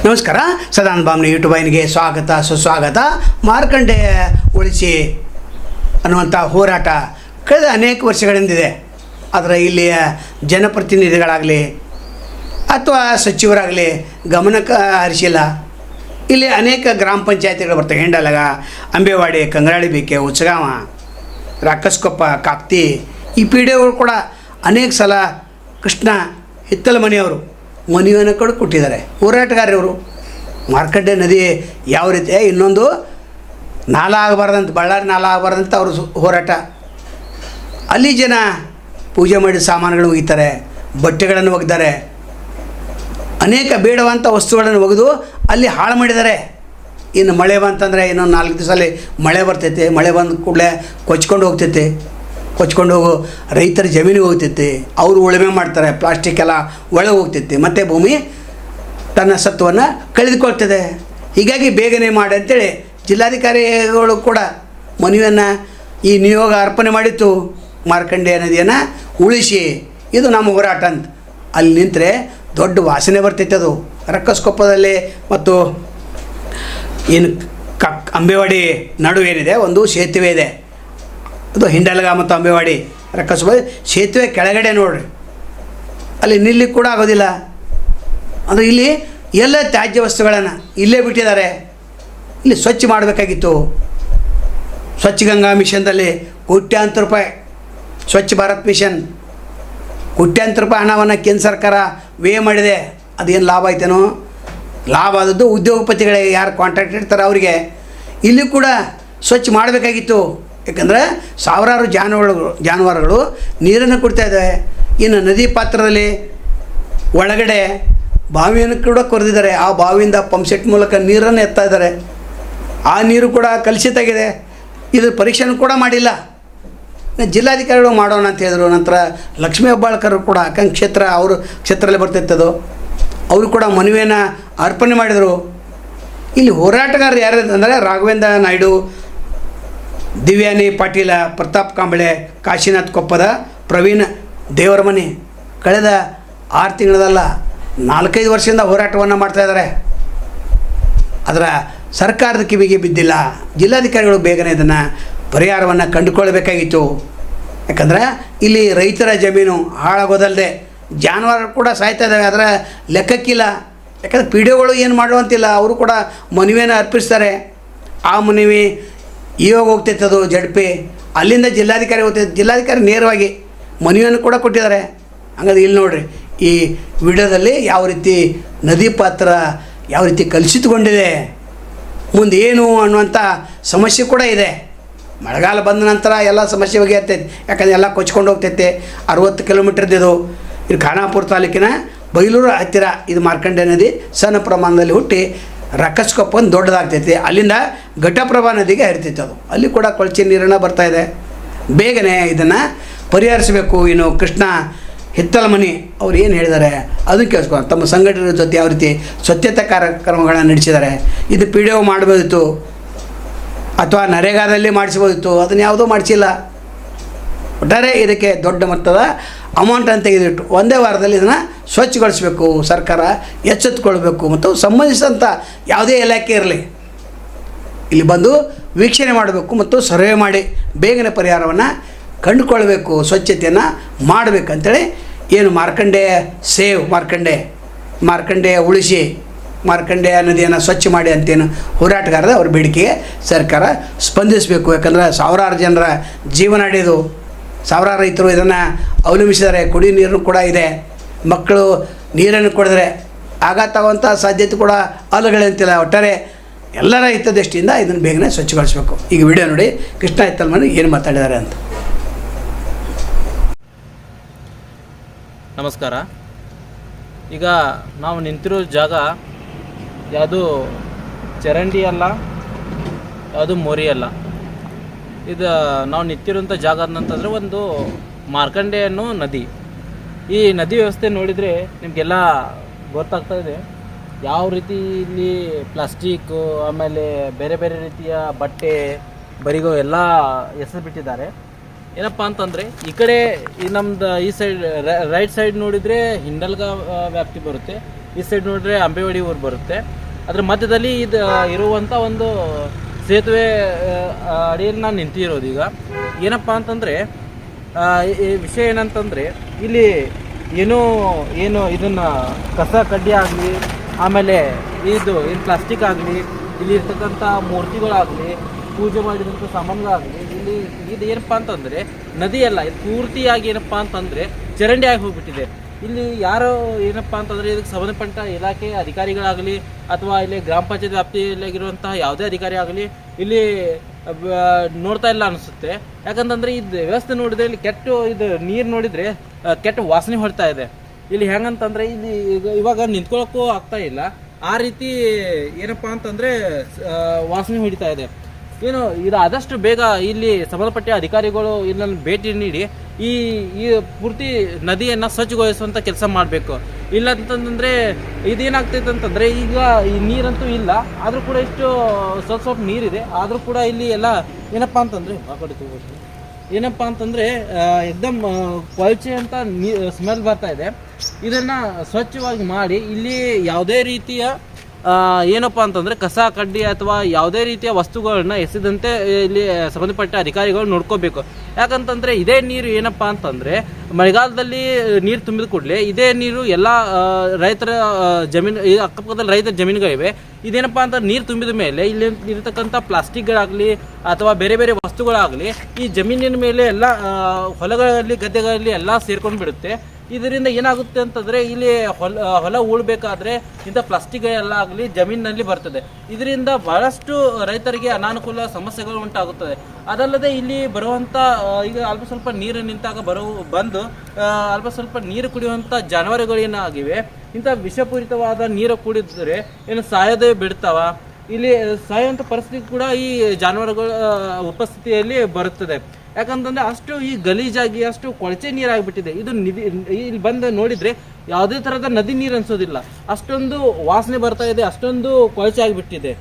ನಮಸ್ಕಾರ. ಸದಾನಂದ ಬಾಮ್ನಿ ಯೂಟ್ಯೂಬ್ ವಾಹಿನಿಗೆ ಸ್ವಾಗತ ಸುಸ್ವಾಗತ. ಮಾರ್ಕಂಡೇಯ ಉಳಿಸಿ ಅನ್ನುವಂಥ ಹೋರಾಟ ಕಳೆದ ಅನೇಕ ವರ್ಷಗಳಿಂದಿದೆ. ಆದರೆ ಇಲ್ಲಿಯ ಜನಪ್ರತಿನಿಧಿಗಳಾಗಲಿ ಅಥವಾ ಸಚಿವರಾಗಲಿ ಗಮನಕ್ಕೆ ಹರಿಸಿಲ್ಲ. ಇಲ್ಲಿ ಅನೇಕ ಗ್ರಾಮ ಪಂಚಾಯತಿಗಳು ಬರ್ತವೆ. ಹೆಂಡಲಗ, ಅಂಬೇವಾಡಿ, ಕಂಗ್ರಾಳಿ ಬೇಕೆ, ಉಚ್ಚಗಾವ, ರಾಕಸ್ಕೊಪ್ಪ, ಕಾಕ್ತಿ. ಈ ಪಿ ಡಿ ಒಗಳು ಕೂಡ ಅನೇಕ ಸಲ ಕೃಷ್ಣ ಹಿತ್ತಲಮನಿಯವರು ಮನವಿಯನ್ನು ಕೂಡ ಕೊಟ್ಟಿದ್ದಾರೆ. ಹೋರಾಟಗಾರರು ಮಾರ್ಕಂಡೇಯ ನದಿ ಯಾವ ರೀತಿ ಇನ್ನೊಂದು ನಾಲ ಆಗಬಾರ್ದಂತ, ಬಳ್ಳಾರಿ ನಾಲ ಆಗಬಾರ್ದಂತ ಅವರು ಹೋರಾಟ. ಅಲ್ಲಿ ಜನ ಪೂಜೆ ಮಾಡಿದ ಸಾಮಾನುಗಳನ್ನು ಒಗಿತಾರೆ, ಬಟ್ಟೆಗಳನ್ನು ಒಗ್ತಾರೆ, ಅನೇಕ ಬೇಡವಂಥ ವಸ್ತುಗಳನ್ನು ಒಗೆದು ಅಲ್ಲಿ ಹಾಳು ಮಾಡಿದ್ದಾರೆ. ಇನ್ನು ಮಳೆ ಬಂತಂದರೆ ಇನ್ನೊಂದು 4 ದಿವಸದಲ್ಲಿ ಮಳೆ ಬರ್ತೈತೆ. ಮಳೆ ಬಂದ ಕೂಡಲೇ ಕೊಚ್ಕೊಂಡು ಹೋಗ್ತೈತೆ. ಕೊಚ್ಕೊಂಡು ಹೋಗೋ ರೈತರ ಜಮೀನಿಗೆ ಹೋಗ್ತೈತಿ. ಅವರು ಉಳುಮೆ ಮಾಡ್ತಾರೆ, ಪ್ಲಾಸ್ಟಿಕ್ ಎಲ್ಲ ಒಳಗೆ ಹೋಗ್ತೈತಿ, ಮತ್ತು ಭೂಮಿ ತನ್ನ ಸತ್ವವನ್ನು ಕಳೆದುಕೊಳ್ತದೆ. ಹೀಗಾಗಿ ಬೇಗನೆ ಮಾಡಿ ಅಂತೇಳಿ ಜಿಲ್ಲಾಧಿಕಾರಿಗಳು ಕೂಡ ಮನವಿಯನ್ನು ಈ ನಿಯೋಗ ಅರ್ಪಣೆ ಮಾಡಿತ್ತು. ಮಾರ್ಕಂಡೇಯ ನದಿಯನ್ನು ಉಳಿಸಿ, ಇದು ನಮ್ಮ ಹೋರಾಟ ಅಂತ. ಅಲ್ಲಿ ನಿಂತರೆ ದೊಡ್ಡ ವಾಸನೆ ಬರ್ತೈತೆ. ಅದು ರಕ್ಕಸ್ಕೊಪ್ಪದಲ್ಲಿ ಮತ್ತು ಏನು ಅಂಬೇವಾಡಿ ನಡುವೇನಿದೆ ಒಂದು ಸೇತುವೆ ಇದೆ. ಅದು ಹಿಂಡಲಗ ಮತ್ತು ಅಂಬೇವಾಡಿ ರಕ್ಕಸ್ಕೊಪ್ಪ ಸೇತುವೆ ಕೆಳಗಡೆ ನೋಡ್ರಿ, ಅಲ್ಲಿ ನಿಲ್ಲಿಕ್ಕೆ ಕೂಡ ಆಗೋದಿಲ್ಲ. ಅಂದರೆ ಇಲ್ಲಿ ಎಲ್ಲ ತ್ಯಾಜ್ಯ ವಸ್ತುಗಳನ್ನು ಇಲ್ಲೇ ಬಿಟ್ಟಿದ್ದಾರೆ. ಇಲ್ಲಿ ಸ್ವಚ್ಛ ಮಾಡಬೇಕಾಗಿತ್ತು. ಸ್ವಚ್ಛ ಗಂಗಾ ಮಿಷನ್ದಲ್ಲಿ ಕೋಟ್ಯಾಂತರ ರೂಪಾಯಿ, ಸ್ವಚ್ಛ ಭಾರತ್ ಮಿಷನ್ ಕೋಟ್ಯಾಂತರ ರೂಪಾಯಿ ಹಣವನ್ನು ಕೇಂದ್ರ ಸರ್ಕಾರ ವ್ಯಯ ಮಾಡಿದೆ. ಅದೇನು ಲಾಭ ಆಯ್ತೇನೋ? ಲಾಭ ಆದದ್ದು ಉದ್ಯೋಗಪತಿಗಳಿಗೆ, ಯಾರು ಕಾಂಟ್ರಾಕ್ಟ್ ಇರ್ತಾರೆ ಅವರಿಗೆ. ಇಲ್ಲಿ ಕೂಡ ಸ್ವಚ್ಛ ಮಾಡಬೇಕಾಗಿತ್ತು. ಯಾಕಂದರೆ ಸಾವಿರಾರು ಜಾನುವಾರುಗಳು ನೀರನ್ನು ಕುಡಿತಾಯಿದ್ದಾವೆ. ಇನ್ನು ನದಿ ಪಾತ್ರದಲ್ಲಿ ಒಳಗಡೆ ಬಾವಿಯನ್ನು ಕೂಡ ಕೊರೆದಿದ್ದಾರೆ. ಆ ಬಾವಿಯಿಂದ ಪಂಪ್ಸೆಟ್ ಮೂಲಕ ನೀರನ್ನು ಎತ್ತಾ ಇದ್ದಾರೆ. ಆ ನೀರು ಕೂಡ ಕಲುಷಿತ ಆಗಿದೆ. ಇದು ಪರೀಕ್ಷೆನೂ ಕೂಡ ಮಾಡಿಲ್ಲ. ಜಿಲ್ಲಾಧಿಕಾರಿಗಳು ಮಾಡೋಣ ಅಂತ ಹೇಳಿದ್ರು. ನಂತರ ಲಕ್ಷ್ಮೀ ಹೆಬ್ಬಾಳ್ಕರ್ ಕೂಡ ಕ್ಷೇತ್ರ, ಅವರು ಕ್ಷೇತ್ರದಲ್ಲಿ ಬರ್ತಿತ್ತದು, ಅವರು ಕೂಡ ಮನವಿಯನ್ನು ಅರ್ಪಣೆ ಮಾಡಿದರು. ಇಲ್ಲಿ ಹೋರಾಟಗಾರರು ಯಾರು ಅಂದರೆ ರಾಘವೇಂದ್ರ ನಾಯ್ಡು, ದಿವ್ಯಾನಿ ಪಾಟೀಲ, ಪ್ರತಾಪ್ ಕಾಂಬಳೆ, ಕಾಶಿನಾಥ್ ಕೊಪ್ಪದ, ಪ್ರವೀಣ್ ದೇವರಮನಿ ಕಳೆದ 6 ತಿಂಗಳದಲ್ಲ 4-5 ವರ್ಷದಿಂದ ಹೋರಾಟವನ್ನು ಮಾಡ್ತಾಯಿದ್ದಾರೆ. ಅದರ ಸರ್ಕಾರದ ಕಿವಿಗೆ ಬಿದ್ದಿಲ್ಲ. ಜಿಲ್ಲಾಧಿಕಾರಿಗಳು ಬೇಗನೆ ಇದನ್ನು ಪರಿಹಾರವನ್ನು ಕಂಡುಕೊಳ್ಳಬೇಕಾಗಿತ್ತು. ಯಾಕಂದರೆ ಇಲ್ಲಿ ರೈತರ ಜಮೀನು ಹಾಳಾಗೋದಲ್ಲದೆ ಜಾನುವಾರು ಕೂಡ ಸಾಯ್ತಾ ಇದ್ದಾವೆ. ಅದರ ಲೆಕ್ಕಕ್ಕಿಲ್ಲ. ಯಾಕಂದರೆ ಪಿ ಡಿ ಒಗಳು ಏನು ಮಾಡುವಂತಿಲ್ಲ. ಅವರು ಕೂಡ ಮನವಿಯನ್ನು ಅರ್ಪಿಸ್ತಾರೆ. ಆ ಮನವಿ ಇವಾಗ ಹೋಗ್ತೈತೆ, ಅದು ಜಡ್ಪಿ, ಅಲ್ಲಿಂದ ಜಿಲ್ಲಾಧಿಕಾರಿ ಹೋಗ್ತೈತೆ. ಜಿಲ್ಲಾಧಿಕಾರಿ ನೇರವಾಗಿ ಮನವಿಯನ್ನು ಕೂಡ ಕೊಟ್ಟಿದ್ದಾರೆ. ಹಂಗಾದ್ರೆ ಇಲ್ಲಿ ನೋಡಿರಿ, ಈ ವಿಡಿಯೋದಲ್ಲಿ ಯಾವ ರೀತಿ ನದಿ ಪಾತ್ರ ಯಾವ ರೀತಿ ಕಲುಷಿತಗೊಂಡಿದೆ, ಮುಂದೆ ಏನು ಅನ್ನುವಂಥ ಸಮಸ್ಯೆ ಕೂಡ ಇದೆ. ಮಳೆಗಾಲ ಬಂದ ನಂತರ ಎಲ್ಲ ಸಮಸ್ಯೆ ಬಗೆಹರ್ತೈತೆ. ಯಾಕಂದರೆ ಎಲ್ಲ ಕೊಚ್ಕೊಂಡು ಹೋಗ್ತೈತೆ. 60 ಕಿಲೋಮೀಟರ್ದಿದು. ಇದು ಖಾನಾಪುರ ತಾಲೂಕಿನ ಬೈಲೂರು ಹತ್ತಿರ ಇದು ಮಾರ್ಕಂಡೇಯ ನದಿ ಸಣ್ಣ ಪ್ರಮಾಣದಲ್ಲಿ ಹುಟ್ಟಿ ರಕ್ಕಸ್ಕೊಪ್ಪ ಒಂದು ದೊಡ್ಡದಾಗ್ತೈತಿ. ಅಲ್ಲಿಂದ ಘಟಪ್ರಭಾ ನದಿಗೆ ಹರಿತೈತೆ. ಅದು ಅಲ್ಲಿ ಕೂಡ ಕೊಳಚೆ ನೀರನ್ನು ಬರ್ತಾಯಿದೆ. ಬೇಗನೆ ಇದನ್ನು ಪರಿಹರಿಸಬೇಕು. ಇನ್ನು ಕೃಷ್ಣ ಹಿತ್ತಲಮನಿ ಅವ್ರು ಏನು ಹೇಳಿದ್ದಾರೆ ಅದನ್ನು ಕೇಳಿಸ್ಕೊಂಡು ತಮ್ಮ ಸಂಘಟನೆಗಳ ಜೊತೆ ಯಾವ ರೀತಿ ಸ್ವಚ್ಛತಾ ಕಾರ್ಯಕ್ರಮಗಳನ್ನು ನಡೆಸಿದ್ದಾರೆ. ಇದು ಪಿ ಡಿ ಒ ಮಾಡ್ಬೋದಿತ್ತು ಅಥವಾ ನರೇಗಾದಲ್ಲಿ ಮಾಡಿಸ್ಬೋದಿತ್ತು. ಅದನ್ನು ಯಾವುದೂ ಮಾಡಿಸಿಲ್ಲ. ಒಟ್ಟಾರೆ ಇದಕ್ಕೆ ದೊಡ್ಡ ಮೊತ್ತದ ಅಮೌಂಟನ್ನು ತೆಗೆದಿಟ್ಟು ಒಂದೇ ವಾರದಲ್ಲಿ ಇದನ್ನು ಸ್ವಚ್ಛಗೊಳಿಸಬೇಕು. ಸರ್ಕಾರ ಎಚ್ಚೆತ್ತುಕೊಳ್ಬೇಕು. ಮತ್ತು ಸಂಬಂಧಿಸಿದಂಥ ಯಾವುದೇ ಇಲಾಖೆ ಇರಲಿ ಇಲ್ಲಿ ಬಂದು ವೀಕ್ಷಣೆ ಮಾಡಬೇಕು ಮತ್ತು ಸರ್ವೆ ಮಾಡಿ ಬೇಗನೆ ಪರಿಹಾರವನ್ನು ಕಂಡುಕೊಳ್ಬೇಕು, ಸ್ವಚ್ಛತೆಯನ್ನು ಮಾಡಬೇಕಂತೇಳಿ ಏನು ಮಾರ್ಕಂಡೇಯ ಸೇವ್ ಮಾರ್ಕಂಡೇಯ ಉಳಿಸಿ, ಮಾರ್ಕಂಡೇಯ ನದಿಯನ್ನು ಸ್ವಚ್ಛ ಮಾಡಿ ಅಂತೇನು ಹೋರಾಟಗಾರದ ಅವ್ರ ಬೇಡಿಕೆಗೆ ಸರ್ಕಾರ ಸ್ಪಂದಿಸಬೇಕು. ಯಾಕಂದರೆ ಸಾವಿರಾರು ಜನರ ಜೀವನ ನಡೆಯೋದು, ಸಾವಿರಾರು ರೈತರು ಇದನ್ನು ಅವಲಂಬಿಸಿದ್ದಾರೆ. ಕುಡಿಯೋ ನೀರು ಕೂಡ ಇದೆ. ಮಕ್ಕಳು ನೀರನ್ನು ಕುಡಿದ್ರೆ ಆಘಾತವಾಗುವಂಥ ಸಾಧ್ಯತೆ ಕೂಡ ಅಲ್ಲಗಳಂತಿಲ್ಲ. ಒಟ್ಟಾರೆ ಎಲ್ಲರ ಹಿತದೃಷ್ಟಿಯಿಂದ ಇದನ್ನು ಬೇಗನೆ ಸ್ವಚ್ಛಗೊಳಿಸಬೇಕು. ಈಗ ವಿಡಿಯೋ ನೋಡಿ ಕೃಷ್ಣ ಹಿತ್ತಲಮನಿ ಏನು ಮಾತಾಡಿದ್ದಾರೆ ಅಂತ. ನಮಸ್ಕಾರ. ಈಗ ನಾವು ನಿಂತಿರೋ ಜಾಗ ಯಾವುದು ಚರಂಡಿ ಅಲ್ಲ, ಯಾವುದು ಮೋರಿ ಅಲ್ಲ. ಇದು ನಾವು ನಿಂತಿರೋಂಥ ಜಾಗ ಅಂತಂದರೆ ಒಂದು ಮಾರ್ಕಂಡೇಯ ಅನ್ನೋ ನದಿ. ಈ ನದಿ ವ್ಯವಸ್ಥೆ ನೋಡಿದರೆ ನಿಮಗೆಲ್ಲ ಗೊತ್ತಾಗ್ತಾ ಇದೆ ಯಾವ ರೀತಿ ಇಲ್ಲಿ ಪ್ಲಾಸ್ಟಿಕ್ಕು, ಆಮೇಲೆ ಬೇರೆ ಬೇರೆ ರೀತಿಯ ಬಟ್ಟೆ ಬರಿಗೋ ಎಲ್ಲ ಎಸೆದು ಬಿಟ್ಟಿದ್ದಾರೆ. ಏನಪ್ಪ ಅಂತಂದರೆ ಈ ಕಡೆ ಈ ನಮ್ದು ಈ ಸೈಡ್ ರೈಟ್ ಸೈಡ್ ನೋಡಿದರೆ ಹಿಂಡಲ್ಗ ವ್ಯಾಪ್ತಿ ಬರುತ್ತೆ. ಈ ಸೈಡ್ ನೋಡಿದ್ರೆ ಅಂಬೇವಾಡಿ ಊರು ಬರುತ್ತೆ. ಅದ್ರ ಮಧ್ಯದಲ್ಲಿ ಇದು ಇರುವಂಥ ಒಂದು ಸೇತುವೆ ಅಡಿಯಲ್ಲಿ ನಾನು ನಿಂತಿರೋದು. ಈಗ ಏನಪ್ಪ ಅಂತಂದರೆ ಈ ವಿಷಯ ಏನಂತಂದರೆ ಇಲ್ಲಿ ಏನು ಇದನ್ನು ಕಸ ಕಡ್ಡಿ ಆಗಲಿ, ಆಮೇಲೆ ಇದು ಏನು ಪ್ಲಾಸ್ಟಿಕ್ ಆಗಲಿ, ಇಲ್ಲಿ ಇರ್ತಕ್ಕಂಥ ಮೂರ್ತಿಗಳಾಗಲಿ, ಪೂಜೆ ಮಾಡಿದಂಥ ಸಾಮಾನುಗಳಾಗಲಿ, ಇಲ್ಲಿ ಇದು ಏನಪ್ಪ ಅಂತಂದರೆ ನದಿಯಲ್ಲ, ಇದು ಪೂರ್ತಿಯಾಗಿ ಏನಪ್ಪ ಅಂತಂದರೆ ಚರಂಡಿ ಆಗಿ ಹೋಗ್ಬಿಟ್ಟಿದೆ. ಇಲ್ಲಿ ಯಾರು ಏನಪ್ಪ ಅಂತಂದರೆ ಇದಕ್ಕೆ ಸಂಬಂಧಪಟ್ಟ ಇಲಾಖೆ ಅಧಿಕಾರಿಗಳಾಗಲಿ ಅಥವಾ ಇಲ್ಲಿ ಗ್ರಾಮ ಪಂಚಾಯತ್ ವ್ಯಾಪ್ತಿಯಲ್ಲಾಗಿರುವಂತಹ ಯಾವುದೇ ಅಧಿಕಾರಿ ಆಗಲಿ ಇಲ್ಲಿ ನೋಡ್ತಾ ಇಲ್ಲ ಅನಿಸುತ್ತೆ. ಯಾಕಂತಂದರೆ ಇದು ವ್ಯವಸ್ಥೆ ನೋಡಿದರೆ ಇಲ್ಲಿ ಇದು ನೀರು ನೋಡಿದರೆ ಕೆಟ್ಟ ವಾಸನೆ ಹೊಡ್ತಾ ಇದೆ. ಇಲ್ಲಿ ಹೆಂಗಂತಂದರೆ ಇಲ್ಲಿ ಇವಾಗ ನಿಂತ್ಕೊಳ್ಳೋಕ್ಕೂ ಆಗ್ತಾ ಇಲ್ಲ, ಆ ರೀತಿ ಏನಪ್ಪ ಅಂತಂದರೆ ವಾಸನೆ ಹೊಡಿತಾ ಇದೆ. ಇದು ಆದಷ್ಟು ಬೇಗ ಇಲ್ಲಿ ಸಂಬಂಧಪಟ್ಟ ಅಧಿಕಾರಿಗಳು ಇಲ್ಲನ್ನು ಭೇಟಿ ನೀಡಿ ಈ ಪೂರ್ತಿ ನದಿಯನ್ನು ಸ್ವಚ್ಛಗೊಳಿಸುವಂಥ ಕೆಲಸ ಮಾಡಬೇಕು. ಇಲ್ಲ ಅಂತಂದರೆ ಇದೇನಾಗ್ತೈತೆ ಅಂತಂದರೆ ಈಗ ಈ ನೀರಂತೂ ಇಲ್ಲ, ಆದರೂ ಕೂಡ ಇಷ್ಟು ಸ್ವಲ್ಪ ನೀರಿದೆ, ಆದರೂ ಕೂಡ ಇಲ್ಲಿ ಎಲ್ಲ ಏನಪ್ಪ ಅಂತಂದರೆ ಏನಪ್ಪ ಅಂತಂದರೆ ಎಕ್ದಮ್ ಕೊಳಚೆ ಅಂತ ಸ್ಮೆಲ್ ಬರ್ತಾ ಇದೆ. ಇದನ್ನು ಸ್ವಚ್ಛವಾಗಿ ಮಾಡಿ ಇಲ್ಲಿ ಯಾವುದೇ ರೀತಿಯ ಏನಪ್ಪ ಅಂತಂದರೆ ಕಸ ಕಡ್ಡಿ ಅಥವಾ ಯಾವುದೇ ರೀತಿಯ ವಸ್ತುಗಳನ್ನ ಎಸೆದಂತೆ ಇಲ್ಲಿ ಸಂಬಂಧಪಟ್ಟ ಅಧಿಕಾರಿಗಳು ನೋಡ್ಕೋಬೇಕು. ಯಾಕಂತಂದರೆ ಇದೇ ನೀರು ಏನಪ್ಪ ಅಂತಂದರೆ ಮಳೆಗಾಲದಲ್ಲಿ ನೀರು ತುಂಬಿದ ಕೂಡಲೇ ಇದೇ ನೀರು ಎಲ್ಲ ರೈತರ ಜಮೀನು, ಅಕ್ಕಪಕ್ಕದಲ್ಲಿ ರೈತರ ಜಮೀನುಗಳಿವೆ. ಇದೇನಪ್ಪ ಅಂತ ನೀರು ತುಂಬಿದ ಮೇಲೆ ಇಲ್ಲಿ ಇರತಕ್ಕಂಥ ಪ್ಲಾಸ್ಟಿಕ್ಗಳಾಗಲಿ ಅಥವಾ ಬೇರೆ ಬೇರೆ ವಸ್ತುಗಳಾಗಲಿ ಈ ಜಮೀನಿನ ಮೇಲೆ ಎಲ್ಲ ಹೊಲಗಳಲ್ಲಿ ಗದ್ದೆಗಳಲ್ಲಿ ಎಲ್ಲ ಸೇರ್ಕೊಂಡು ಬಿಡುತ್ತೆ. ಇದರಿಂದ ಏನಾಗುತ್ತೆ ಅಂತಂದರೆ ಇಲ್ಲಿ ಹೊಲ ಉಳ್ಬೇಕಾದ್ರೆ ಇಂಥ ಪ್ಲಾಸ್ಟಿಕ್ಗಳೆಲ್ಲ ಆಗಲಿ ಜಮೀನಿನಲ್ಲಿ ಬರ್ತದೆ. ಇದರಿಂದ ಬಹಳಷ್ಟು ರೈತರಿಗೆ ಅನಾನುಕೂಲ ಸಮಸ್ಯೆಗಳು ಉಂಟಾಗುತ್ತದೆ. ಅದಲ್ಲದೆ ಇಲ್ಲಿ ಬರುವಂಥ ಈಗ ಅಲ್ಪ ಸ್ವಲ್ಪ ನೀರು ನಿಂತಾಗ ಬಂದು ಅಲ್ಪ ಸ್ವಲ್ಪ ನೀರು ಕುಡಿಯುವಂಥ ಜಾನುವಾರುಗಳೇನಾಗಿವೆ, ಇಂಥ ವಿಷಪೂರಿತವಾದ ನೀರು ಕುಡಿದರೆ ಏನು ಸಾಯೋದೇ ಬಿಡ್ತಾವ. ಇಲ್ಲಿ ಸಾಯುವಂಥ ಪರಿಸ್ಥಿತಿ ಕೂಡ ಈ ಜಾನುವಾರುಗಳ ಉಪಸ್ಥಿತಿಯಲ್ಲಿ ಬರುತ್ತದೆ. ಯಾಕಂತಂದರೆ ಅಷ್ಟು ಈ ಗಲೀಜಾಗಿ ಅಷ್ಟು ಕೊಳಚೆ ನೀರಾಗಿಬಿಟ್ಟಿದೆ. ಇದು ಇಲ್ಲಿ ಬಂದು ನೋಡಿದರೆ ಯಾವುದೇ ಥರದ ನದಿ ನೀರು ಅನಿಸೋದಿಲ್ಲ, ಅಷ್ಟೊಂದು ವಾಸನೆ ಬರ್ತಾ ಇದೆ, ಅಷ್ಟೊಂದು ಕೊಳಚೆ ಆಗಿಬಿಟ್ಟಿದೆ.